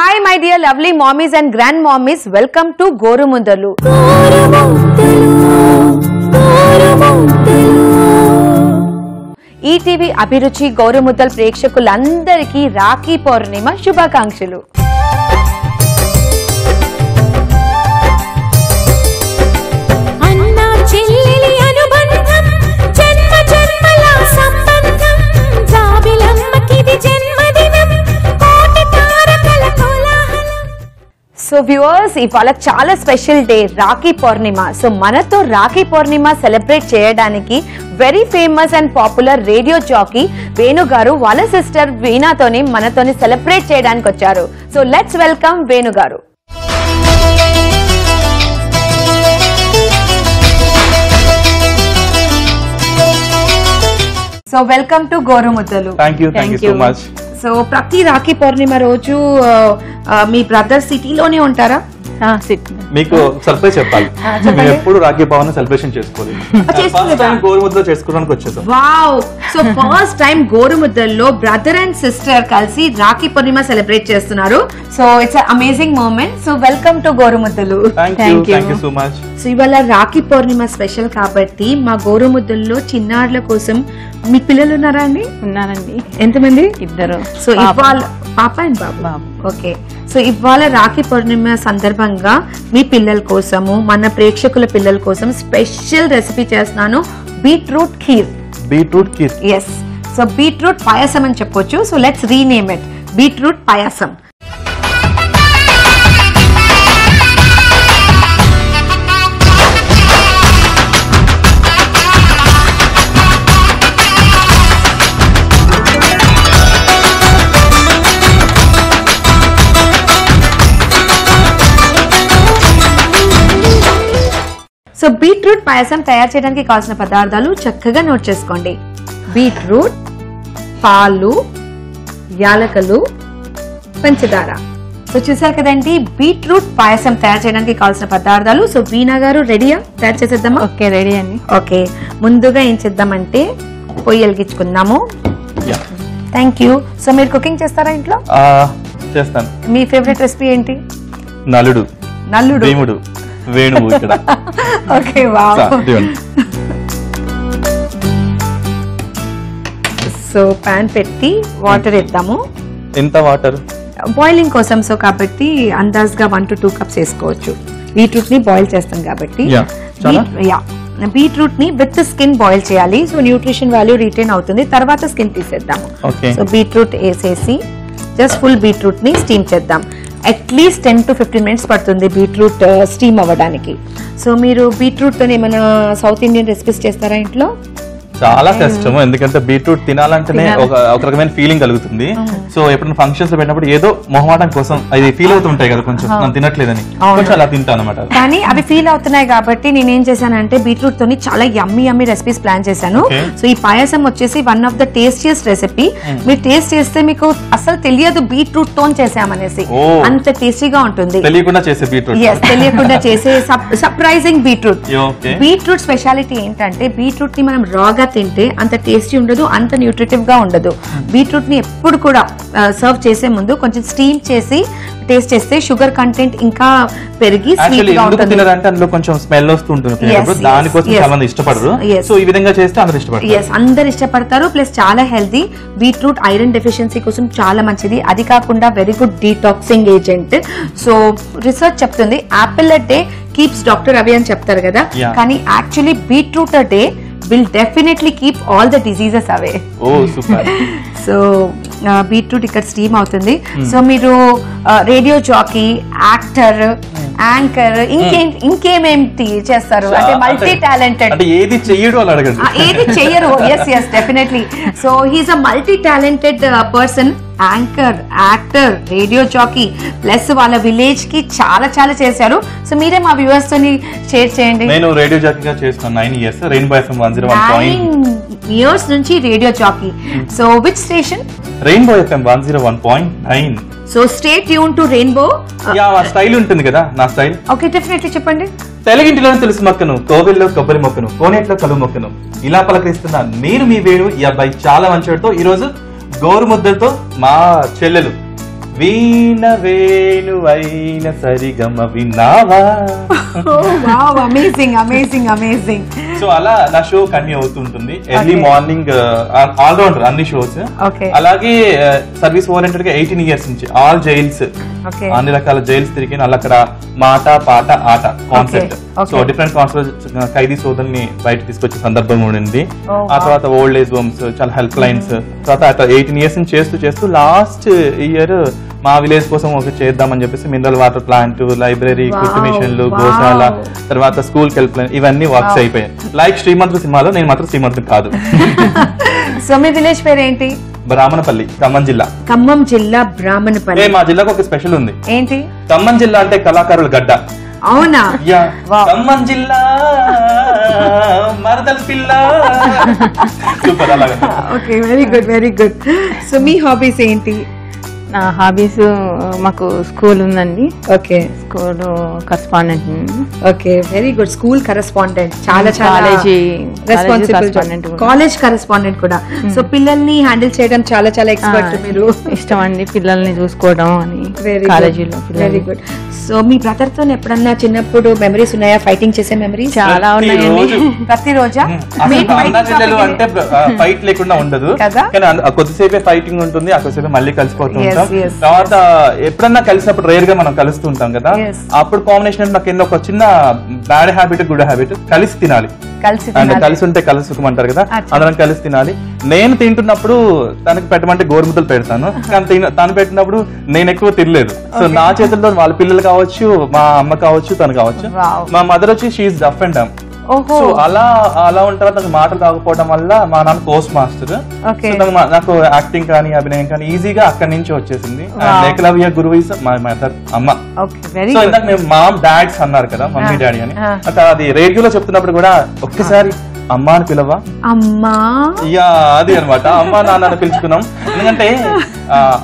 Hi my dear lovely mommies and grandmommies, welcome to Goru Mundalu. ETV అభిరుచి గోరుముద్దల్ ప్రేక్షకులందరికీ రాఖీ పౌర్ణిమ శుభాకాంక్షలు. So viewers, ఇవాళ చాలా స్పెషల్ డే రాఖీ పౌర్ణిమ. So మనతో రాఖీ పౌర్ణిమ సెలబ్రేట్ చేయడానికి very famous and popular radio jockey Venu గారు వాళ్ళ సిస్టర్ వీణాతోని మనతోని సెలబ్రేట్ చేయడానికి వచ్చారు. సో లెట్స్ వెల్కమ్ వేణు గారు. సో వెల్కమ్ టు గోరు ముద్దలు. Thank you so much. So ప్రతి రాఖీ పౌర్ణిమ రోజు మీ బ్రదర్ సిటీలోనే ఉంటారా? మీకు సర్ప్రైజ్ చెప్పాలి, మేము ఎప్పుడు రాఖీ పౌర్ణమి సెలబ్రేషన్ చేసుకోవాలి. గోరుముద్దలో చేసుకోవడానికి వచ్చేసాం. వావ్! సో ఫస్ట్ టైం గోరుముద్దల్లో బ్రదర్ అండ్ సిస్టర్ కలిసి రాఖీ పౌర్ణిమ సెలబ్రేట్ చేస్తున్నారు. So it's amazing moment. So welcome to Gorumuddalu. Thank you so much. So ఇవాళ రాఖీ పౌర్ణిమ స్పెషల్ కాబట్టి మా గోరుముద్దల్లో చిన్నారుల కోసం మీ పిల్లలు ఉన్నారా అండి? ఉన్నారండి. ఎంతమంది? ఇద్దరు. సో ఇవాళ పాప అండ్ బాబు. ఓకే. సో ఇవాళ రాఖీ పౌర్ణిమ సందర్భంగా మీ పిల్లల కోసము, మన ప్రేక్షకుల పిల్లల కోసం స్పెషల్ రెసిపీ చేస్తున్నాను, beetroot kheer. Beetroot kheer, yes. So beetroot payasam అని చెప్పొచ్చు. So let's rename it beetroot payasam. So beetroot payasam తయారు చేయడానికి కావాల్సిన పదార్థాలు చక్కగా నోట్ చేసుకోండి. బీట్రూట్, పాలు, యాలకులు, పంచదార. సో చూసారు కదండి బీట్రూట్ పాయసం తయారు చేయడానికి కావాల్సిన పదార్థాలు. సో వీణా గారు రెడీయా? తయారు చేసేద్దామా? ఓకే, రెడీ అండి. ఓకే, ముందుగా ఏం చేద్దామంటే పొయ్యి వెలిగించుకుందాము. Thank you. సో మీరు కుకింగ్ చేస్తారా ఇంట్లో? చేస్తాను. మీ ఫేవరెట్ రెసిపీ ఏంటి? నలుడు, నల్లుడు, వేముడు, వేణువు ఇక్కడ. Okay, wow. సో పాన్ పెట్టి వాటర్ వేద్దాము. ఎంత వాటర్? బాయిలింగ్ కోసం. సో కాబట్టి అందాజ్గా 1 to 2 cups వేసుకోవచ్చు. బీట్రూట్ ని బాయిల్ చేస్తాం కాబట్టి. బీట్రూట్ ని విత్ స్కిన్ బాయిల్ చేయాలి. సో న్యూట్రిషన్ వాల్యూ రిటైన్ అవుతుంది. తర్వాత స్కిన్ తీసేద్దాము. సో బీట్రూట్ వేసేసి జస్ట్ ఫుల్ బీట్రూట్ ని స్టీమ్ చేద్దాం. అట్లీస్ట్ 10 to 15 minutes పడుతుంది బీట్రూట్ స్టీమ్ అవ్వడానికి. సో మీరు బీట్రూట్ తో ఏమైనా సౌత్ ఇండియన్ రెసిపీస్ చేస్తారా ఇంట్లో? చాలా కష్టం, ఎందుకంటే బీట్రూట్ తినాలంటేనే ఒక రకమైన ఫీలింగ్ కలుగుతుంది. సో ఎప్పుడైనా ఫంక్షన్స్ లో పెట్టినప్పుడు ఏదో మొహమాటం కోసం అది ఫీల్ అవుతుంటాయి కదా, కొంచెం నేను తినట్లేదని కొంచెం అలా తింటాను అనమాట. కానీ అవి ఫీల్ అవుతున్నాయి కాబట్టి నేను ఏం చేశానంటే బీట్రూట్ తోని చాలా యమ్మీ రెసిపీస్ ప్లాన్ చేశాను. సో ఈ పాయసం వచ్చేసి one of the tastiest recipe. మీరు టేస్ట్ చేస్తే మీకు అసలు తెలియదు బీట్రూట్ తో చేసామనేసి, అంత టేస్టీగా ఉంటుంది. తెలియకుండా చేసే బీట్రూట్. ఎస్, తెలియకుండా చేసే సర్ప్రైజింగ్ బీట్రూట్. బీట్రూట్ స్పెషాలిటీ ఏంటంటే బీట్రూట్ ని మనం రాగా తింటే అంత టేస్టీ ఉండదు, అంత న్యూట్రిటివ్ గా ఉండదు. బీట్రూట్ ని ఎప్పుడు కూడా సర్వ్ చేసే ముందు కొంచెం స్టీమ్ చేసి టేస్ట్ చేస్తే షుగర్ కంటెంట్ ఇంకా పెరిగి స్వీట్ గా ఉంటుంది. అందులో కొంచెం స్మెల్ వస్తుంటుంది, దానికోసం చాలా మంది ఇష్టపడరు. సో ఈ విధంగా చేస్తే అందరూ ఇష్టపడతారు. ఎస్, అందరు ఇష్టపడతారు. ప్లస్ చాలా హెల్దీ. బీట్రూట్ ఐరన్ డెఫిషియన్సీ కోసం చాలా మంచిది. అది కాకుండా very good detoxing agent. So research చెప్తుంది apple a day keeps doctor away అని చెప్తారు కదా, కానీ actually beetroot a day will definitely keep all the diseases away. Oh, super. So beetroot ఇక్కడ స్టీమ్ అవుతుంది. సో మీరు రేడియో జాకీ, యాక్టర్, యాంకర్, ఇంకేమేంటి చేస్తారు అంటే మల్టీ టాలెంటెడ్. ఏది చెయ్యడు అని అడగండి. ఏది చెయ్యరు. Yes definitely. So he's a multi talented person. Anchor, actor, radio jockey, plus వాళ్ళ విలేజ్ కి చాలా చేశారు. సో మీరే మా వ్యూవర్స్ తోని షేర్ చేయండి. నేను రేడియో జాకీగా చేస్తున్నాను 9 years. రెయిన్బో FM 101.9 years నుంచి radio jockey. So which station? Rainbow FM 101.9. So stay tune to rainbow. Style ఉంటుంది కదా నా స్టైల్. ఓకే, డెఫినెట్లీ చెప్పండి. తెలుగింటిలో తెలుసు మొక్కను, కోవిల్లో కొబ్బరి మొక్కను, కోనేట్లో కలువ మొక్కను ఇలా పలకరిస్తున్న నేను మీ వేణు. ఈ అబ్బాయి చాలా మంచివాడితో ఈ రోజు గోరుముద్దలతో మా చెల్లెలు వీణ వేణువైన సరిగమ విన్నావా. Amazing amazing amazing. సో అలా నా షో కంటిన్యూ అవుతుంటుంది ఎర్లీ మార్నింగ్, ఆల్రౌండర్ అన్ని షోస్. అలాగే సర్వీస్ ఓరియంటెడ్ గా 18 years నుంచి ఆల్ జైల్స్, అన్ని రకాల జైల్స్ తిరిగి అక్కడ మాట పాట ఆట కాన్సెప్ట్. సో డిఫరెంట్ కాన్సెప్ట్ ఖైదీ సోదరుల్ని బయట తీసుకొచ్చే సందర్భం ఉండింది. ఆ తర్వాత ఓల్డ్ ఏజ్ హోమ్స్, చాలా హెల్ప్ లైన్స్. తర్వాత అట్లా 18 years నుంచి చేస్తూ లాస్ట్ ఇయర్ మా విలేజ్ కోసం ఒక చేద్దామని చెప్పేసి మినరల్ వాటర్ ప్లాంట్, లైబ్రరీ, కుట్టు మిషన్లు, గోశాల, తర్వాత స్కూల్ కి హెల్ప్ లైన్, ఇవన్నీ వర్క్స్ అయిపోయాయి. లైక్ శ్రీమంతుడు సినిమాలో నేను మాత్రం శ్రీమంతుడు కాదు. సో మీ విలేజ్ పేరు ఏంటి? బ్రాహ్మణపల్లి, ఖమ్మం జిల్లా. ఖమ్మం జిల్లా బ్రాహ్మణపల్లి. మా జిల్లాకు ఒక స్పెషల్ ఉంది. ఏంటి? ఖమ్మం జిల్లా అంటే కళాకారుల గడ్డ. అవునా? ఖమ్మం జిల్లా మరదల్ పిల్ల. సూపర్. అలాగా. Okay, very good very good. So మీ హాబీస్ ఏంటి? నా హాబీస్, మాకు స్కూల్ ఉందండి. Okay, school correspondent. Okay, very good. School correspondent, చాలా రెస్పాన్సిబుల్. కాలేజ్ కరెస్పాండెంట్ కూడా. సో పిల్లల్ని హ్యాండిల్ చేయడం చాలా చాలా ఎక్స్పర్ట్ మీరు. ఇష్టం అండి పిల్లల్ని చూసుకోవడం అని కాలేజీలో. Very good. సో మీ బ్రదర్ తో ఎప్పుడన్నా చిన్నప్పుడు మెమరీస్ ఉన్నాయా? ఫైటింగ్ చేసే మెమరీస్ చాలా ఉన్నాయండి. ప్రతిరోజా? అంటే ఫైట్ లేకుండా ఉండదు, కానీ కొద్దిసేపే ఫైటింగ్ ఉంటుంది, ఆ కొద్దిసేపే మళ్ళీ కలిసిపోతూ ఉంటాం. తర్వాత ఎప్పుడన్నా కలిసినప్పుడు రేర్ గా మనం కలుస్తూ ఉంటాం కదా, అప్పుడు కాంబినేషన్ నాకు ఎన్నో ఒక చిన్న బ్యాడ్ హ్యాబిట్, గుడ్ హ్యాబిట్, కలిసి తినాలి. అంటే కలిసి ఉంటే కలిసి సుఖమంటారు కదా, అందరం కలిసి తినాలి. నేను తింటున్నప్పుడు తనకి పెట్టమంటే గోరుముద్దలు పెడతాను, కానీ తను పెట్టినప్పుడు నేను ఎక్కువ తినలేదు. సో నా చేతుల్లో వాళ్ళ పిల్లలు కావచ్చు, మా అమ్మ కావచ్చు, తను కావచ్చు. మా మదర్ వచ్చి షీఈ్ డఫ్ అండ్ డమ్. సో అలా ఉంటారు. నాకు మాటలు కాకపోవడం వల్ల మా నాన్న పోస్ట్ మాస్టర్. నాకు యాక్టింగ్ కానీ అభినయం కానీ ఈజీగా అక్కడి నుంచి వచ్చేసింది. ఏకలవ్య గురువు ఇస్ మై మదర్, అమ్మ. సో ఇందాక మేము మామ్ డాడ్స్ అన్నారు కదా, మమ్మీ డాడీ అని. అది రేడియోలో చెప్తున్నప్పుడు కూడా ఒక్కసారి అమ్మా అని పిలవా, అమ్మా, ఇక అది అనమాట. అమ్మా నాన్న పిలుచుకున్నాం, ఎందుకంటే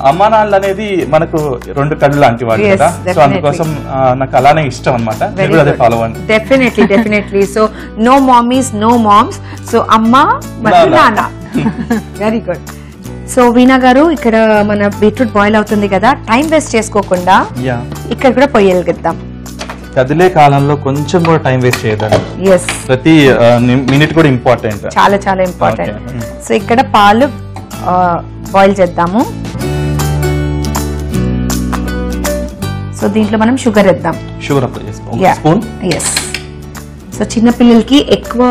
అమ్మా నాన్నలు అనేది మనకు రెండు కళ్ళు లాంటి వాడు కదా. సో అందుకోసం నాకు అలానే ఇష్టం అనమాట. అదే ఫాలో అవ్వండి. Definitely definitely. So no mummies, no moms. సో అమ్మా మరియు నాన్న. Very good. సో వీణా గారు, ఇక్కడ మన బీట్రూట్ బాయిల్ అవుతుంది కదా, టైం వేస్ట్ చేసుకోకుండా ఇక్కడ కూడా పొయ్యగలుగుతాం. కదిలే కాలంలో కొంచెం కూడా టైం వేస్ట్ చేయదండి. ప్రతి మినిట్ కూడా ఇంపార్టెంట్, చాలా చాలా ఇంపార్టెంట్. సో ఇక్కడ పాలు బాయిల్ చేద్దాము. సో దీంట్లో మనం షుగర్ వేద్దాం. షుగర్ అప్లై చేసుకోవాలి. ఎస్. సో చిన్న పిల్లలకి ఎక్కువ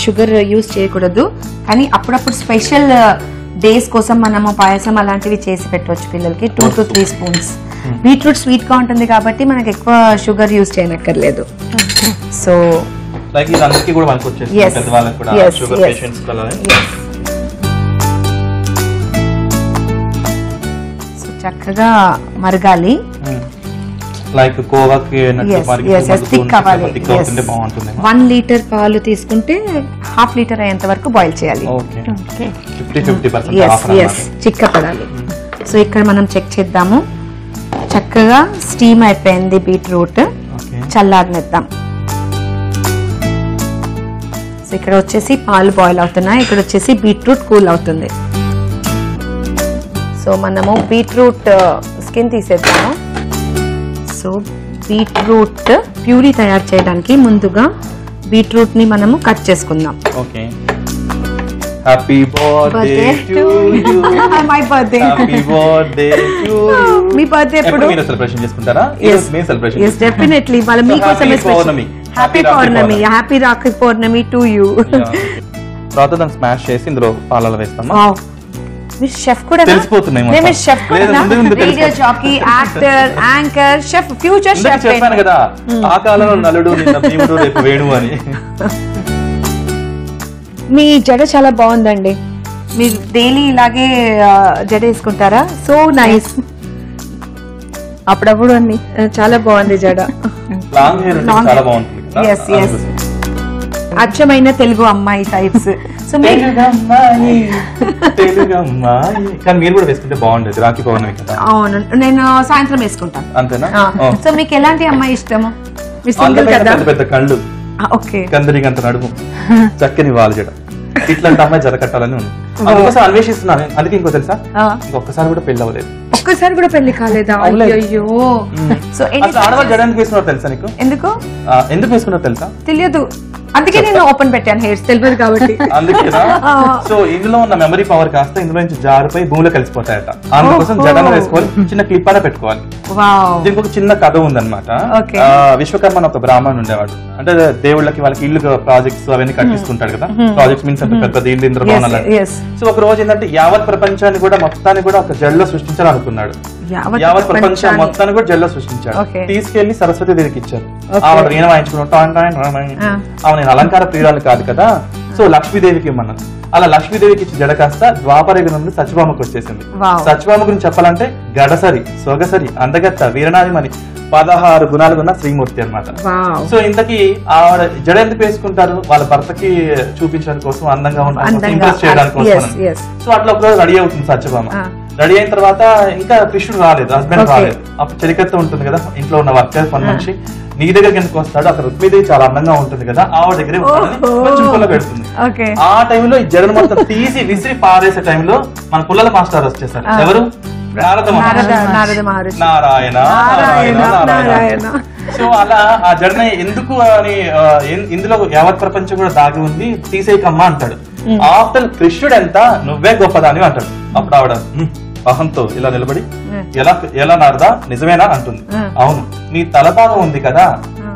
షుగర్ యూజ్ చేయకూడదు, కానీ అప్పుడప్పుడు స్పెషల్ డేస్ కోసం మనము పాయసం అలాంటివి చేసి పెట్టవచ్చు పిల్లలకి. 2 to 3 spoons. బీట్రూట్ స్వీట్ గా ఉంటుంది కాబట్టి మనకి ఎక్కువ షుగర్ యూజ్ చేయనక్కర్లేదు. సో లైక్ ఇది అందరికీ కూడా మనకు వచ్చేస్తుంది, పెద్దవాళ్ళకి కూడా, షుగర్ పేషెంట్స్ కూడా. సో చక్కగా మరగాలి. లైక్ కోవాకి థిక్ అవ్వాలి. 1 లీటర్ పాలు తీసుకుంటే 1/2 లీటర్ అయ్యేంత వరకు బాయిల్ చేయాలి. చిక్కపడాలి. సో ఇక్కడ మనం చెక్ చేద్దాము. చక్కగా స్టీమ్ అయిపోయింది బీట్రూట్. చల్లారనిద్దాం. సో ఇక్కడ వచ్చేసి పాలు బాయిల్ అవుతున్నాయి, ఇక్కడ వచ్చేసి బీట్రూట్ కూల్ అవుతుంది. సో మనము బీట్రూట్ స్కిన్ తీసేద్దాము. సో బీట్రూట్ ప్యూరీ తయారు చేయడానికి ముందుగా బీట్రూట్ ని మనము కట్ చేసుకుందాం. Okay. Happy birthday to you. My birthday. Happy birthday to you. మీ బర్త్డే ఎప్పుడు? మీరు సెలబ్రేషన్ చేసుకుంటారా? yes may celebration. yes definitely. వాళ్ళ మీకోసమే స్పెషల్. Happy Purnima. Happy Rakhi Purnima to you. తర్వాత దాన్ని స్మాష్ చేసి ఇందులో పాలలో వేస్తాము. మీరు షెఫ్ కూడా? తెలిసిపోతున్నాయి. నేను షెఫ్ కూడా, radio jockey, actor, anchor, chef, future chef. చెప్పాను కదా, ఆ కాలంలో నలుడు, నిన్న భీముడు, రేపు వేణు అని. మీ జడ చాలా బాగుందండి. మీరు డైలీ ఇలాగే జడ వేసుకుంటారా? So nice. అప్పుడప్పుడు అండి, చాలా బాగుంది జడ. లాంగ్ హెయిర్ చాలా బాగుంటుంది. yes yes. అచ్చమైన తెలుగు అమ్మాయి టైప్స్. సో తెలుగు అమ్మాయి. కానీ మీరు కూడా వేసుకుంటే బాగుండేది రాఖీ పౌర్ణమి కదా. అవును, నేను సాయంత్రం వేసుకుంటాను. అంతేనా? సో మీకు ఎలాంటి అమ్మాయి ఇష్టము? పెద్ద కళ్ళు, కందరిగంత నడుము, చక్కని వాళ్ళ జడ, ఇట్లాంటి అమ్మాయి జరగట్టాలని ఉంది. అందుకోసం అన్వేషిస్తున్నాను. అందుకే ఇంకో తెలుసా, ఇంకొకసారి కూడా పెళ్లి అవ్వలేదు. ఒక్కసారి కూడా పెళ్లి కాలేదా? అయ్యో. సో ఆడవాళ్ళు జడ ఎందుకు వేసుకున్నారో తెలుసా నీకు? ఎందుకు వేసుకున్నారో తెలుసా? తెలియదు, అందుకే నేను ఓపెన్ పెట్టాను హెయిర్స్, తెలియదు కాబట్టి. అందుకేనా? సో ఇందులో ఉన్న మెమరీ పవర్ కాస్త ఇందులో నుంచి జారిపోయి భూమిలో కలిసిపోతాయట. అందుకోసం జడను వేసుకోవాలి, చిన్న క్లిప్ అయినా పెట్టుకోవాలి. దీనికి ఒక చిన్న కథ ఉందన్నమాట. విశ్వకర్మ అని ఒక బ్రాహ్మణుడు ఉండేవాడు. అంటే దేవుళ్ళకి వాళ్ళకి ఇల్లు ప్రాజెక్ట్స్ అవన్నీ కట్టిస్తుంటాడు కదా. ప్రాజెక్ట్స్ మీన్స్ అంటే పెద్ద ఇల్లు ఇంద్రభవనాలు. సో ఒక రోజు ఏంటంటే యావత్ ప్రపంచాన్ని కూడా మొత్తాన్ని కూడా ఒక జడలో సృష్టించాలనుకున్నాడు. యావత్ ప్రపంచం మొత్తాన్ని కూడా జడలో సృష్టించాడు. తీసుకెళ్లి సరస్వతి దేవికి ఇచ్చారు. ఆవిడ వీణ వాయించుకున్నాడు. నేను అలంకార ప్రియురాలు కాదు కదా, సో లక్ష్మీదేవికి ఇమ్మన్నాను. అలా లక్ష్మీదేవికి ఇచ్చి జడ కాస్త ద్వాపరయుగం నుండి సత్యభామకు వచ్చేసింది. సత్యభామ గురించి చెప్పాలంటే గడసరి, సొగసరి, అందగత్త, వీరనారిమణి 16 గుణాలు ఉన్న శ్రీమూర్తి అన్నమాట. సో ఇంతకీ ఆవిడ జడ ఎందుకు వేసుకుంటారు? వాళ్ళ భర్తకి చూపించడానికి కోసం, అందంగా ఉండడానికి, ఇంప్రెస్ చేయడానికి కోసం. సో అట్లా ఒకరోజు రెడీ అవుతుంది సత్యభామ. రెడీ అయిన తర్వాత ఇంకా కృష్ణుడు రాలేదు, హస్బెండ్ రాలేదు. అప్పుడు చెలికత్త ఉంటుంది కదా ఇంట్లో ఉన్న వర్కర్ పని మనిషి, నీ దగ్గరికి ఎందుకు వస్తాడు? అక్కడ రుక్మిదేవి చాలా అందంగా ఉంటుంది కదా, ఆవిడ దగ్గరే కొంచెం పుల్ల పెడుతుంది. ఆ టైంలో ఈ జడను మొత్తం తీసి విసిరి పారేసే టైంలో మన పుల్లల మాస్టర్ వచ్చేసారు. ఎవరు? నారద మహర్షి. నారాయణ నారాయణ. సో అలా ఆ జడని ఎందుకు అని ఇందులో యావత్ ప్రపంచం కూడా దాగి ఉంది, తీసేయకమ్మా అంటాడు. ఆఫ్టర్ కృష్ణుడు ఎంత, నువ్వే గొప్పదాని అంటాడు. అప్పుడు ఆవిడ అహంతో ఇలా నిలబడి ఎలా నారదా నిజమేనా అంటుంది. అవును, నీ తలపాగం ఉంది కదా,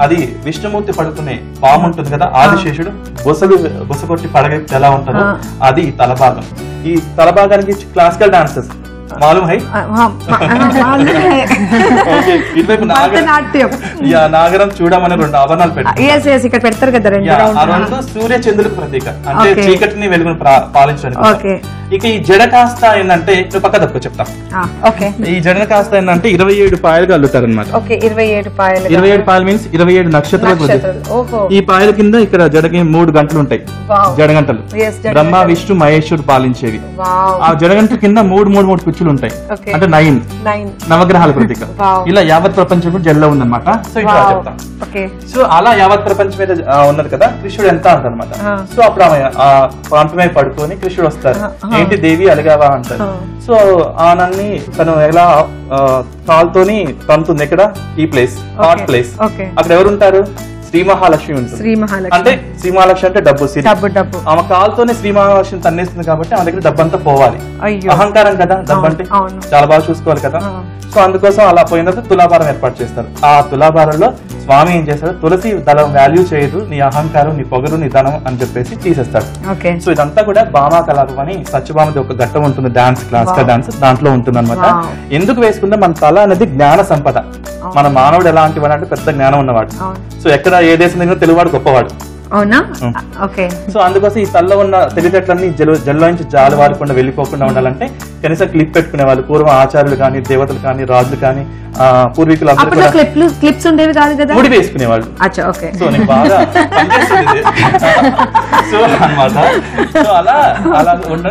అది విష్ణుమూర్తి పడుకునే పాము ఉంటుంది కదా, ఆదిశేషుడు బుసకొట్టి పడగెత్తి ఎలా ఉంటుందో అది తలభాగం. ఈ తలభాగానికి క్లాసికల్ డాన్సెస్ మాలూమ్ హై. నాగరం చూడమని 2 ఆభరణాలు పెడతారు కదా. ఆ 2 సూర్య చంద్రులకు ప్రతీక, అంటే చీకటిని వెలుగును పాలించడానికి. ఇక ఈ జడ కాస్త ఏంటంటే, నువ్వు పక్క తప్పు చెప్తా. ఈ జడ కాస్త ఏంటంటే 27 పాయలుగా అల్లుతారు అనమాట. 27 పాయలు మీన్స్ 27 నక్షత్రాలు. ఈ పాయల కింద ఇక్కడ జడకి 3 గంటలు ఉంటాయి, జడగంటలు. బ్రహ్మ విష్ణు మహేశ్వరుడు పాలించేవి. ఆ జడగంటల కింద 3 కుచ్చులు ఉంటాయి, అంటే 9 నవగ్రహాల ప్రతీక. ఇలా యావత్ ప్రపంచం కూడా జడలో ఉందన్నమాట. సో ఇట్లా చెప్తా. సో అలా యావత్ ప్రపంచం మీద ఉన్నది కదా, కృష్ణుడు ఎంత అంటనమాట. సో అప్పుడు ఆమె ఆ ప్రాంతమై పడుకొని కృష్ణుడు వస్తారు. ఏంటి దేవి అలిగావా అంటారు. సో ఆనన్ని తను ఎలా కాల్తోని తంతుంది. ఎక్కడ? ఈ ప్లేస్, హాట్ ప్లేస్. అక్కడ ఎవరుంటారు? శ్రీ మహాలక్ష్మి ఉంటుంది. అంటే శ్రీ మహాలక్ష్మి అంటే డబ్బు. ఆమె కాలుతోనే శ్రీ మహాలక్ష్మి తన్నేస్తుంది కాబట్టి ఆమె దగ్గర డబ్బు అంతా పోవాలి. అహంకారం కదా డబ్బు అంటే, చాలా బాగా చూసుకోవాలి కదా. సో అందుకోసం అలా పోయిన తర్వాత తులాభారం ఏర్పాటు చేస్తారు. ఆ తులాభారంలో స్వామి ఏం చేస్తాడు, తులసి దళం వాల్యూ చేయదు, నీ అహంకారం, నీ పొగరు, నీ ధనం అని చెప్పేసి తీసేస్తాడు. సో ఇదంతా కూడా భామా కలాపం అని సత్యభామది ఒక ఘట్టం ఉంటుంది, డాన్స్, క్లాసికల్ డాన్స్ దాంట్లో ఉంటుంది అనమాట. ఎందుకు వేసుకుంటే మన తల అనేది జ్ఞాన సంపద. మన మానవుడు ఎలాంటి వాడు అంటే పెద్ద జ్ఞానం ఉన్నవాడు. సో ఎక్కడ ఏ దేశం దగ్గర తెలుగువాడు గొప్పవాడు. అవునా? ఓకే. సో అందుకోసం ఈ తల్లో ఉన్న తెలివితేటలన్నీ జల్లో నుంచి జాలు వారకుండా వెళ్ళిపోకుండా ఉండాలంటే కనీసం క్లిప్ పెట్టుకునే వాళ్ళు. పూర్వం ఆచార్యులు కానీ, దేవతలు కానీ, రాజులు కానీ, పూర్వీకులు అందరూ క్లిప్స్ ఉండేవి కాదు కదా, ముడి వేసుకునేవాళ్ళు. సో నీకు బాగా సో అన్నమాట. సో అలా ఉండ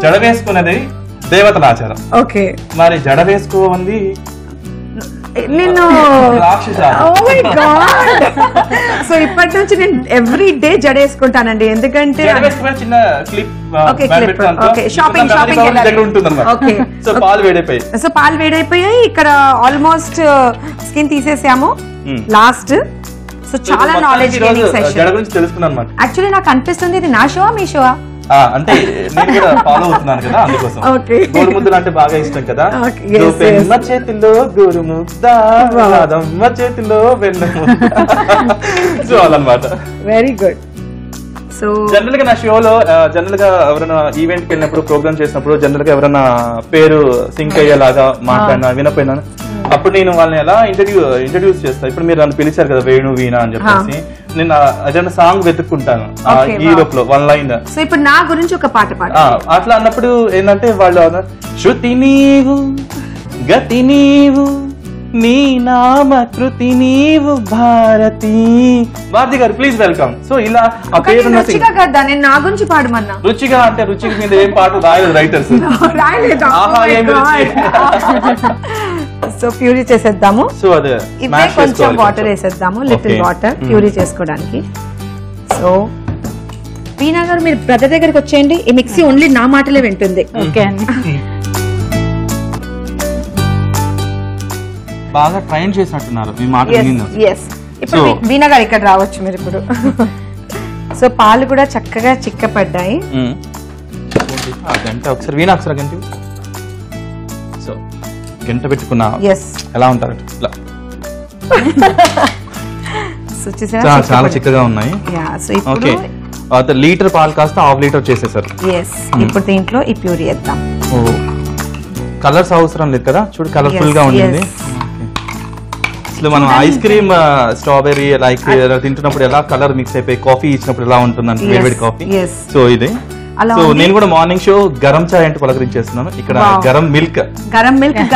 జడ వేసుకునేది దేవతల ఆచారం. ఓకే. మరి జడ వేసుకోమంది నేను సో ఇప్పటి నుంచి నేను ఎవ్రీ డే జడ వేసుకుంటానండి, ఎందుకంటే చిన్న క్లిప్ పాలు వేడైపోయాయి. ఇక్కడ ఆల్మోస్ట్ స్కిన్ తీసేసాము లాస్ట్. సో చాలా నాలెడ్జ్ తెలుసుకున్నాను. యాక్చువల్లీ నాకు అనిపిస్తుంది ఇది నా షోవా మీ షోవా అంటే నేను కూడా ఫాలో అవుతున్నాను కదా, అందుకోసం. గోరు ముద్దలు అంటే బాగా ఇష్టం కదా. పెన్మ చేతిలో గోరు ముద్ద, రాధమ్మ చేతిలో వెన్న ముద్ద. సో అదనమాట. Very good. సో జనరల్ గా నా షోలో జనరల్ గా ఎవరైనా ఈవెంట్ కి వెళ్ళినప్పుడు, ప్రోగ్రామ్ చేసినప్పుడు జనరల్ గా ఎవరైనా పేరు సింక్ అయ్యేలాగా మాట్లాడినా వినపోయినా అప్పుడు నేను వాళ్ళని ఎలా ఇంట్రడ్యూస్ చేస్తా. ఇప్పుడు మీరు నన్ను పిలిచారు కదా వేణు వీణ అని చెప్పేసి, నేను ఏదైనా సాంగ్ వెతుక్కుంటాను యూరోప్ లో 1 లైన్. సో ఇప్పుడు నా గురించి ఒక పాట పాడు. అట్లా అన్నప్పుడు ఏంటంటే వాళ్ళు శృతి నీవు గతి నీవు నీ నామకృతి నీవు భారతి. భారతి గారు ప్లీజ్ వెల్కమ్. సో ఇలా ఆ పేరు నేను నా గురించి పాడమన్నా. రుచిగా అంటే రుచికి మీద ఏం పాట రాయలేదు రైటర్స్. సో ప్యూరీ చేసేద్దాము. సో అదే ఇవే కొంచెం వాటర్ వేసేద్దాము, లిటిల్ వాటర్ ప్యూరీ చేసుకోవడానికి. సో వీణా గారు మీరు బ్రదర్ దగ్గరికి వచ్చేయండి, ఈ మిక్సీ ఓన్లీ నా మాటలే వింటుంది. ఓకే అండి. బాగా ట్రైన్ చేసినట్టున్నారు మీ మాట వినింది. ఇప్పుడు వీణా గారు ఇక్కడ రావచ్చు మీరు ఇప్పుడు. సో పాలు కూడా చక్కగా చిక్కపడ్డాయి. గంట ఒకసారి వీణా ఒకసారి గంట. సో గంట పెట్టుకున్నా ఎలా ఉంటారు ఇట్లా చాలా చిక్కగా ఉన్నాయి. ఓకే, లీటర్ పాలు కాస్త హాఫ్ లీటర్ చేసేసారు. ఇప్పుడు దీంట్లో ఈ ప్యూరీ వేద్దాం. కలర్స్ అవసరం లేదు కదా, చూడు కలర్ఫుల్ గా ఉంది. అసలు మనం ఐస్ క్రీమ్ స్ట్రాబెర్రీ లైక్ తింటున్నప్పుడు ఎలా కలర్ మిక్స్ అయిపోయి కాఫీ ఇచ్చినప్పుడు ఎలా ఉంటుందంటే వేడి కాఫీ. సో ఇది సో నేను కూడా మార్నింగ్ షో గరం చాయ్ అంటే పలకరించేస్తున్నాను. ఇక్కడ గరం మిల్క్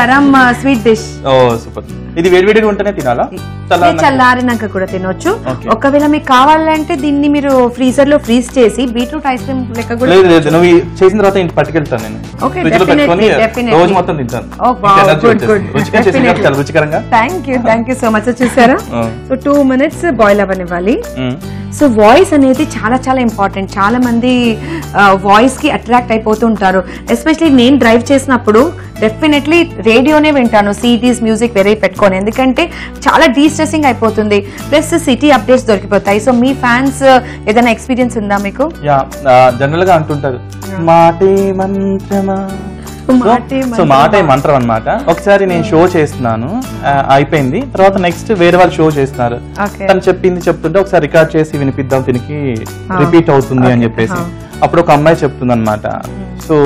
గరం స్వీట్ డిష్. Oh super. ఇది వేడివేడిగా ఉంటేనే తినాలా, చల్లారినాక కూడా తినొచ్చు. ఒకవేళ మీకు కావాలంటే దీన్ని మీరు ఫ్రీజర్ లో ఫ్రీజ్ చేసి బీట్రూట్ ఐస్ క్రీమ్ లెక్క కూడా. లేదు నువ్వు చేసిన తర్వాత ఇంటి పట్టుకెళ్తాను నేను. రోజు మొత్తం తింటాను. రుచికరంగా. Thank you so much. చూసారా, సో 2 minutes బాయిల్ అవ్వనివ్వాలి. సో వాయిస్ అనేది చాలా చాలా ఇంపార్టెంట్. చాలా మంది వాయిస్ కి అట్రాక్ట్ అయిపోతుంటారు. ఎస్పెషలీ నేను డ్రైవ్ చేసినప్పుడు డెఫినెట్లీ రేడియోనే వింటాను, సిటీస్ మ్యూజిక్ వేరే పెట్టుకోను, ఎందుకంటే చాలా డీస్ట్రెసింగ్ అయిపోతుంది. ప్లస్ సిటీ అప్డేట్స్ దొరికిపోతాయి. సో మీ ఫ్యాన్స్ ఏదైనా ఎక్స్పీరియన్స్ ఉందా మీకు? జనరల్ గా అంటుంటారు మాటే మంత్రమా. సో మాటే మంత్రం అన్నమాట. ఒకసారి నేను షో చేస్తున్నాను, అయిపోయింది, తర్వాత నెక్స్ట్ వేరే వాళ్ళు షో చేస్తున్నారు, తను చెప్తుంటే ఒకసారి రికార్డ్ చేసి వినిపిద్దాం, దీనికి రిపీట్ అవుతుంది అని చెప్పేసి. అప్పుడు ఒక అమ్మాయి చెప్తుంది అనమాట, సో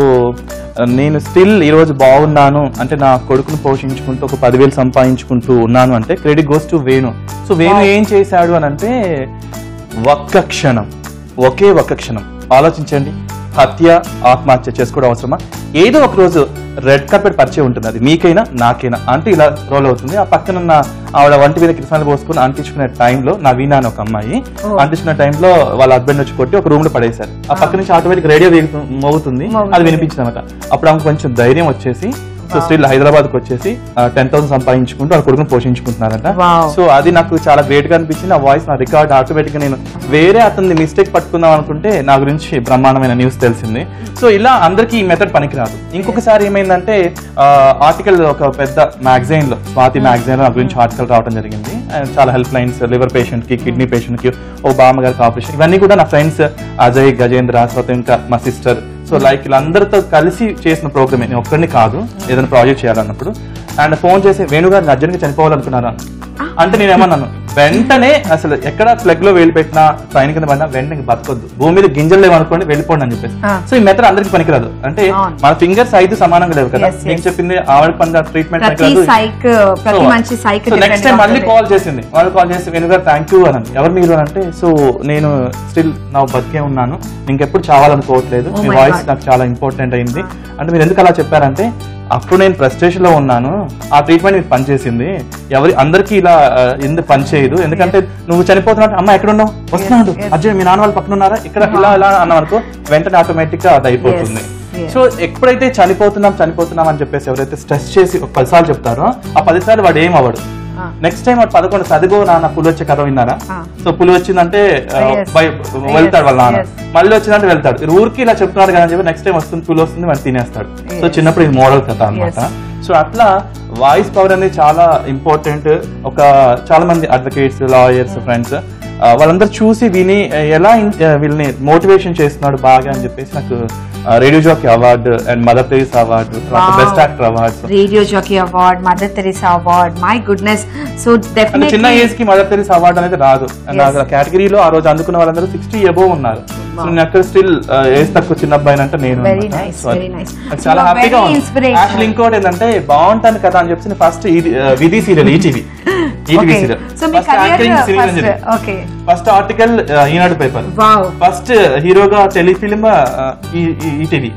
నేను స్టిల్ ఈ రోజు బాగున్నాను అంటే నా కొడుకును పోషించుకుంటూ ఒక 10,000 సంపాదించుకుంటూ ఉన్నాను అంటే credit goes to Venu. So Venu ఏం చేశాడు అని అంటే ఒకే ఒక్క క్షణం ఆలోచించండి, హత్య ఆత్మహత్య చేసుకోవడం అవసరమా? ఏదో ఒక రోజు రెడ్ కార్పెట్ పరిచయం ఉంటుంది, అది మీకైనా నాకైనా, అంటే ఇలా రోల్ అవుతుంది. ఆ పక్కన ఆవిడ వంటి మీద కిరసనాలు పోసుకుని అంటించుకునే టైంలో నా వీణా అని ఒక అమ్మాయి అంటించుకునే టైంలో వాళ్ళ హస్బెండ్ వచ్చి కొట్టి ఒక రూమ్ లో పడేశారు. ఆ పక్క నుంచి ఆటోమేటిక్ రేడియో మోగుతుంది, అది వినిపించింది అనమాట. అప్పుడు ఆమెకు కొంచెం ధైర్యం వచ్చేసి సో స్టిల్ హైదరాబాద్ కి వచ్చేసి 10,000 సంపాదించుకుంటూ వాళ్ళ కొడుకుని పోషించుకుంటున్నారంట. సో అది నాకు చాలా గ్రేట్ గా అనిపించింది. ఆ వాయిస్ నా రికార్డ్ ఆటోమేటిక్ గా నేను వేరే అతన్ని మిస్టేక్ పట్టుకుందాం అనుకుంటే నా గురించి బ్రహ్మాండమైన న్యూస్ తెలిసింది. సో ఇలా అందరికి ఈ మెథడ్ పనికిరాదు. ఇంకొకసారి ఏమైందంటే ఆర్టికల్ ఒక పెద్ద మ్యాగజైన్ లో, స్వాతి మ్యాగజైన్ లో నా గురించి ఆర్టికల్ రావడం జరిగింది. చాలా హెల్ప్ లైన్స్, లివర్ పేషెంట్ కి, కిడ్నీ పేషెంట్ కి, ఓ బామ్మగారికి ఆపరేషన్, ఇవన్నీ కూడా నా ఫ్రెండ్స్ అజయ్, గజేంద్ర, తర్వాత ఇంకా మా సిస్టర్, సో లైక్ వీళ్ళందరితో కలిసి చేసిన ప్రోగ్రామే, నేను ఒక్కడిని కాదు ఏదైనా ప్రాజెక్ట్ చేయాలన్నప్పుడు. అండ్ ఫోన్ చేసి వేణుగారిని అర్జెంట్ గా చనిపోవాలనుకున్నారా అంటే నేనేమన్నాను, వెంటనే అసలు ఎక్కడ ప్లగ్ లో వేలు పెట్టినా ట్రైన్ కింద పడినా వెంటనే బతకొద్దు, భూమి మీద గింజలు లేవనుకోండి వెళ్ళిపోండి అని చెప్పేసి. సో ఈ మెథడ్ అందరికి పనికిరాదు, అంటే మన ఫింగర్స్ 5 సమానంగా లేవు కదా. నేను చెప్పింది ఆవిడ పని ట్రీట్మెంట్ నెక్స్ట్ టైం మళ్ళీ కాల్ చేసింది. వాళ్ళు కాల్ చేసి వేణుగారు థ్యాంక్ యూ అని. ఎవరు మీరు అని అంటే, సో నేను స్టిల్ నా బతికే ఉన్నాను, ఇంకెప్పుడు చావాలనుకోవట్లేదు, మీ వాయిస్ నాకు చాలా ఇంపార్టెంట్ అయింది అంటే మీరు ఎందుకు అలా చెప్పారంటే, అప్పుడు నేను ఫ్రస్ట్రేషన్ లో ఉన్నాను, ఆ ట్రీట్మెంట్ మీకు పనిచేసింది, అందరికీ ఇలా ఎందుకు పనిచేయదు, ఎందుకంటే నువ్వు చనిపోతున్నట్టు అమ్మ ఎక్కడున్నావు వస్తున్నాడు అర్జున్ మీ నాన్న వాళ్ళు పక్కన ఉన్నారా ఇక్కడ ఇలా ఇలా అన్న వరకు వెంటనే ఆటోమేటిక్ గా అది అయిపోతుంది. సో ఎప్పుడైతే చనిపోతున్నాం అని చెప్పేసి ఎవరైతే స్ట్రెస్ చేసి 10 సార్లు చెప్తారో ఆ 10 సార్లు వాడు ఏం అవ్వడు. నెక్స్ట్ టైం వాడు 11 చదివో నాన్న పులి వచ్చే కథ విన్నారా? సో పులి వచ్చిందంటే వెళ్తాడు వాళ్ళ నాన్న, మళ్ళీ వచ్చిందంటే వెళ్తాడు. ఊరికి ఇలా చెప్తున్నారు కదా అని చెప్పి నెక్స్ట్ టైం వస్తుంది పులి వస్తుంది వాడు తినేస్తాడు. సో చిన్నప్పుడు ఇది మోడల్ కథ అనమాట. సో అట్లా వాయిస్ పవర్ అనేది చాలా ఇంపార్టెంట్. చాలా మంది అడ్వకేట్స్, లాయర్స్, ఫ్రెండ్స్ వాళ్ళందరూ చూసి విని ఎలా వీళ్ళని మోటివేషన్ చేస్తున్నాడు బాగా అని చెప్పేసి నాకు radio jockey award and mother Teresa award, best actor awards, radio jockey award, mother Teresa award. My goodness. So definitely చిన్న ఏజ్ కి మదర్ తెరీసా అవార్డు అనేది రాదు. కేటగిరీలో ఆ రోజు అందుకున్న వాళ్ళందరూ 60 అబోవ్ ఉన్నారు. నేను అక్కడ స్టిల్ ఏజ్ తక్కువ చిన్న అబ్బాయి అంటే నేను చాలా హ్యాపీగా ఉంది. యాక్చువల్లీ ఇంకోటి ఏంటంటే బాగుంటాను కదా అని చెప్పి ఫస్ట్ విధి serial ETV serial first article Eenadu paper, first హీరోగా telefilm ETV.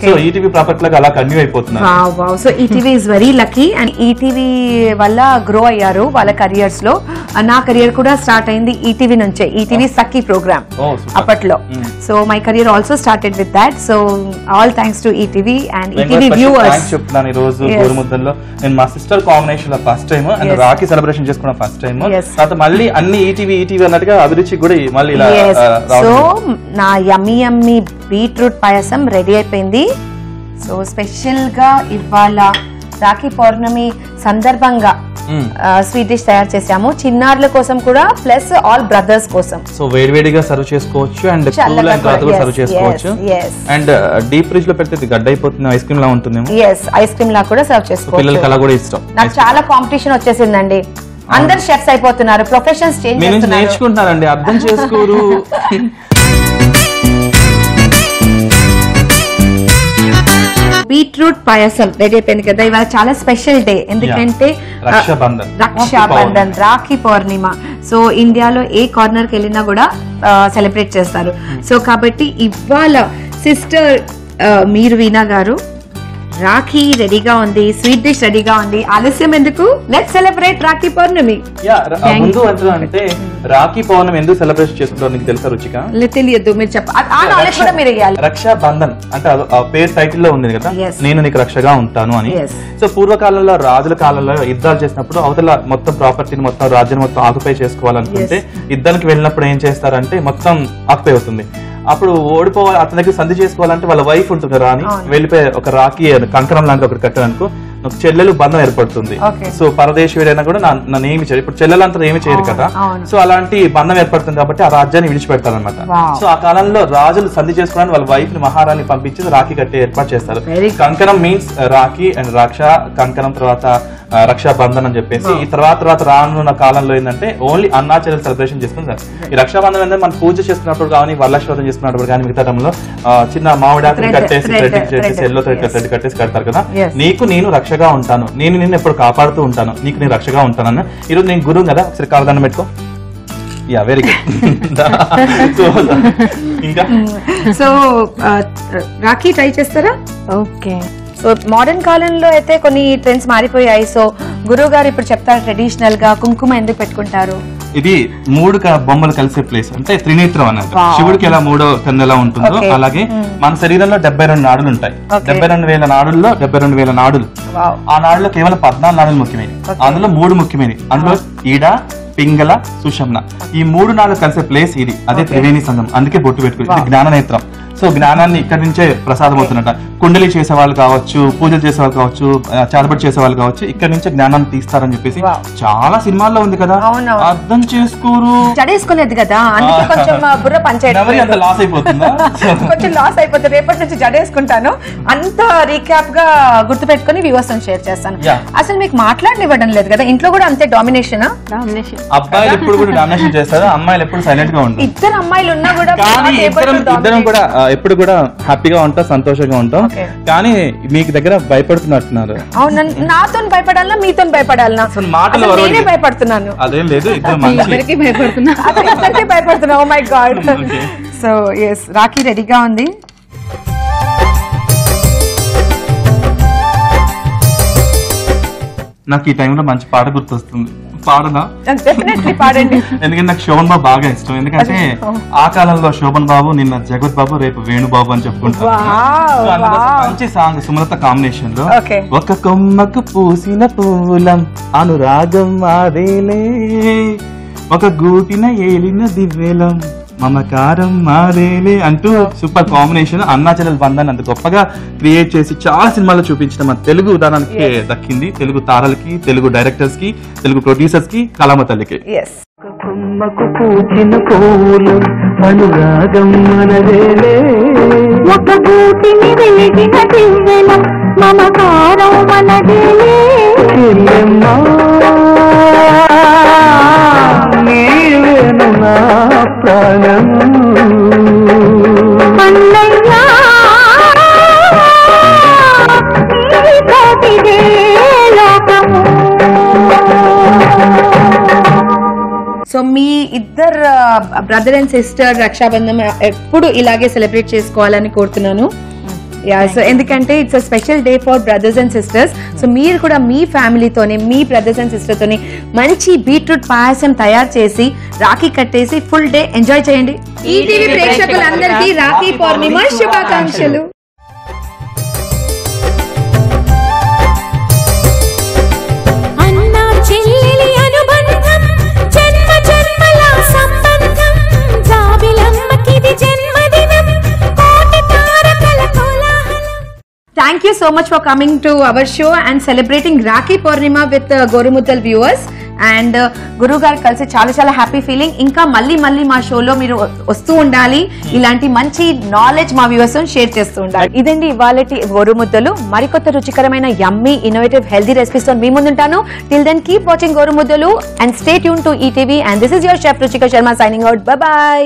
So ETV property లాగా అలా కంటిన్యూ అయిపోతున్నారు. So ETV is very lucky and ETV వల్ల గ్రో అయ్యారు వాళ్ళ కెరియర్స్ లో. నా కెరియర్ కూడా స్టార్ట్ అయింది ఈటీవీ నుంచే, ఈటీవీ సఖీ ప్రోగ్రామ్ అప్పట్లో. So my career also started with that. So all thanks to ETV and ETV viewers. చెప్తున్నాను ఈ రోజు గోరుముద్దల్లో నేను మా సిస్టర్ కాంబినేషన్ లో first time and Rakhi celebration చేసుకున్న ఫస్ట్ టైం, తర్వాత మళ్ళీ అన్ని ఈటీవీ అన్నట్టుగా అభిరుచి కూడా మళ్ళీ ఇలా. సో నా యమ్మీ బీట్రూట్ పాయసం రెడీ అయిపోయింది. సో స్పెషల్ గా ఇవాళ రాఖీ పౌర్ణమి సందర్భంగా స్వీట్ డిష్ తయారు చేసాము, చిన్నారుల కోసం కూడా ప్లస్ ఆల్ బ్రదర్స్ కోసం. సో వేడివేడిగా సర్వ్ చేసుకోవచ్చు అండ్ కూల్ అయిన తర్వాత కూడా సర్వ్ చేసుకోవచ్చు. అండ్ డీప్ ఫ్రిడ్జ్ లో పెడితే గడ్డ అయిపోతుంది, ఐస్ క్రీమ్ లా ఉంటుంది. ఐస్ క్రీమ్ లా కూడా సర్వ్ చేసుకోవచ్చు. పిల్లలకి అలా కూడా ఇష్టం. నాకు చాలా కాంపిటీషన్ వచ్చేసిందండి, అందరు షెఫ్స్ అయిపోతున్నారు, ప్రొఫెషన్స్ చేంజ్ చేస్తున్నారు. నేర్చుకుంటున్నారండి, అర్థం చేసుకోరు. బీట్రూట్ పాయసం రెడీ అయిపోయింది కదా. ఇవాళ చాలా స్పెషల్ డే, ఎందుకంటే రక్షాబంధన్, రాఖీ పౌర్ణిమ. సో ఇండియాలో ఏ కార్నర్ కి వెళ్ళినా కూడా సెలబ్రేట్ చేస్తారు. సో కాబట్టి ఇవాళ సిస్టర్ మీరు వీణా గారు రాఖీ రెడీగా ఉంది, స్వీట్ డిష్ రెడీగా ఉంది, ఆలస్యం ఎందుకు, లెట్స్ సెలబ్రేట్ రాఖీ పౌర్ణమి. ముందు అంటే రాఖీ పౌర్ణమి ఎందుకు సెలబ్రేట్ చేసుకుంటారు నీకు తెలుసా రుచిక? తెలియదు, మీరు చెప్పాలి. రక్షాబంధన్ అంటే పేరు టైటిల్ లో ఉంది కదా, నేను నీకు రక్షగా ఉంటాను అని. సో పూర్వకాలంలో రాజుల కాలంలో యుద్ధాలు చేసినప్పుడు అవతల మొత్తం ప్రాపర్టీని మొత్తం రాజ్యం మొత్తం ఆక్యుపై చేసుకోవాలనుకుంటే యుద్ధానికి వెళ్ళినప్పుడు ఏం చేస్తారంటే మొత్తం ఆక్యుపై అవుతుంది. అప్పుడు ఓడిపోవాలి, అతని దగ్గర సంధి చేసుకోవాలంటే వాళ్ళ వైఫ్ ఉంటుంది రాని, వెళ్ళిపోయి ఒక రాఖీ కంకణం లాంటి ఒకటి కట్టడానికి చెల్లెలు బంధం ఏర్పడుతుంది. సో పరదేశీయుడైనా కూడా నన్ను ఏమి చేయరు, ఇప్పుడు చెల్లెలంతా ఏమి చేయరు కదా. సో అలాంటి బంధం ఏర్పడుతుంది కాబట్టి ఆ రాజ్యాన్ని విడిచిపెడతారు అనమాట. సో ఆ కాలంలో రాజులు సంధి చేసుకోవడానికి వాళ్ళ వైఫ్ ని మహారాణి పంపించి రాఖీ కట్టే ఏర్పాటు చేస్తారు. కంకణం మీన్స్ రాఖీ అండ్ రక్ష, కంకణం తర్వాత రక్షాబంధన్ అని చెప్పేసి. ఈ తర్వాత రానున్న కాలంలో ఏంటంటే ఓన్లీ అన్నాచరణ సెలబ్రేషన్ చేసుకుంటారు. ఈ రక్షాబంధన్ అంటే మనం పూజ చేసుకున్నప్పుడు కానీ వరలక్ష్మి చేసుకున్నప్పుడు కానీ మిగతా టైంలో చిన్న మామిడాకుని కట్టేసి థ్రెడ్ చేసి ఎల్లో థ్రెడ్ కట్టేసి కడతారు కదా. నీకు నేను రక్షగా ఉంటాను, నేను నిన్ను ఎప్పుడు కాపాడుతూ ఉంటాను, నీకు నేను రక్షగా ఉంటానన్న. ఈరోజు నేను గురువు కదా, ఒకసారి కాలదండం పెట్టుకో. Yeah very good. ఇంకా సో రాఖీ ట్రై చేస్తారా? ఓకే. సో మోడర్న్ కాలంలో అయితే కొన్ని ట్రెండ్స్ మారిపోయాయి. సో గురువు గారు ఇప్పుడు చెప్తారు ట్రెడిషనల్ గా కుంకుమ ఎందుకు పెట్టుకుంటారు? ఇది మూడు బొమ్మలు కలిసే ప్లేస్, అంటే త్రినేత్రం అన్నట్టు. శివుడికి ఎలా మూడో కన్ను ఎలా ఉంటుందో అలాగే మన శరీరంలో 72 నాడులు ఉంటాయి. 72,000 నాడుల్లో 72,000 నాడులు. ఆ నాడులో కేవలం 14 నాడులు ముఖ్యమైనవి, అందులో 3 ముఖ్యమైనవి. అందులో ఈడ, పింగళ, సుషమ్న, ఈ 3 నాడులు కలిసే ప్లేస్ ఇది. అదే త్రివేణి సంఘం, అందుకే బొట్టు పెట్టుకుంది. ఇది జ్ఞాన నేత్రం. సో జ్ఞానాన్ని ఇక్కడి నుంచే ప్రసాదం అవుతున్నట. కుండలి చేసే వాళ్ళు కావచ్చు, పూజలు చేసే వాళ్ళు కావచ్చు, చేతబడి చేసే వాళ్ళు కావచ్చు, ఇక్కడ నుంచే జ్ఞానాన్ని తీస్తారని చెప్పేసి చాలా సినిమాల్లో ఉంది కదా. అర్థం చేసుకోరు, జడేసుకునేది కదా, అందుకే కొంచెం బుర్ర పనిచేయడం లాస్ అయిపోతుందా? కొంచెం లాస్ అయిపోతుంది. రేపటి నుంచి జడేసుకుంటాను, అంత రీక్యాప్ గా గుర్తు పెట్టుకుని వ్యూవర్స్ షేర్ చేస్తాను. అసలు మీకు మాట్లాడనివ్వడం లేదు కదా, ఇంట్లో కూడా అంతే డామినేషన్. అబ్బాయిలు ఎప్పుడు కూడా డామినేషన్ చేస్తారు, అమ్మాయిలు ఎప్పుడు సైలెంట్ గా ఉంటారు. ఇద్దరు అమ్మాయిలు ఉన్నా కూడా ఇద్దరం కూడా ఎప్పుడు కూడా హ్యాపీగా ఉంటాం, సంతోషంగా ఉంటాం. కానీ మీకు దగ్గర భయపడుతున్నట్టున్నారు. అవును, నాతో భయపడాలా మీతో భయపడాలా? మాటలు నేనే భయపడుతున్నాను. అదేం లేదు, భయపడుతున్నా. Oh my god. So yes, Rakhi రెడీగా ఉంది. నాకు ఈ టైంలో మంచి పాట గుర్తొస్తుంది, పాడనా? డెఫినెట్లీ పాడండి. ఎందుకంటే నాకు శోభన్ బాబు బాగా ఇష్టం. ఎందుకంటే ఆ కాలంలో శోభన్ బాబు, నిన్న జగత్ బాబు, రేపు వేణుబాబు అని చెప్పుకుంటారు. మంచి సాంగ్ సుమలత కాంబినేషన్ లో. ఒక కొమ్మకు పూసిన పువ్వులం అనురాగం మాదేలే, ఒక గూటిన ఏలిన దివ్యలం మమకారం మాదేలే అంటూ సూపర్ కాంబినేషన్. అన్నాచరణ బంధాన్ని అంత గొప్పగా క్రియేట్ చేసి చాలా సినిమాల్లో చూపించిన మన తెలుగు ఉదాహరణకి దక్కింది. తెలుగు తారలకి, తెలుగు డైరెక్టర్స్ కి, తెలుగు ప్రొడ్యూసర్స్ కి, కళామ తల్లికి. కొమ్మకు పూచిన పూలు అనురాగం మనదేలే, ఒక గూటిని వెలిగిన దివ్యలం మమకారం మనదేలే, నీవేను నా ప్రాణం అన్నయ్యా, లోకము. సో మీ ఇద్దరు బ్రదర్ అండ్ సిస్టర్ రక్షాబంధం ఎప్పుడు ఇలాగే సెలబ్రేట్ చేసుకోవాలని కోరుతున్నాను. సో ఎందుకంటే it's a special day for brothers and sisters. So మీరు కూడా మీ ఫ్యామిలీతోని, మీ బ్రదర్స్ అండ్ సిస్టర్ తోని మంచి బీట్రూట్ పాయసం తయారు చేసి రాఖీ కట్టేసి ఫుల్ డే ఎంజాయ్ చేయండి. ఈటీవీ ప్రేక్షకులందరికీ రాఖీ పౌర్ణిమ శుభాకాంక్షలు. Thank thank you so much for coming to our show and celebrating Rakhi Purnima with Gorumuddal viewers. And గురువు గారు కలిసి చాలా చాలా హ్యాపీ ఫీలింగ్. ఇంకా మళ్ళీ మా షోలో మీరు వస్తూ ఉండాలి, ఇలాంటి మంచి నాలెడ్జ్ మా వ్యూవర్స్ షేర్ చేస్తూ ఉండాలి. ఇదండి ఇవాళటి గోరుముద్దలు. మరికొత్త రుచికరమైన యమ్మీ ఇన్నోవేటివ్ హెల్దీ రెసిపీస్ తో మీ ముందుంటాను. Till then keep watching Gorumuddalu and stay tune to ETV. And this is your chef Ruchika Sharma signing out. Bye by.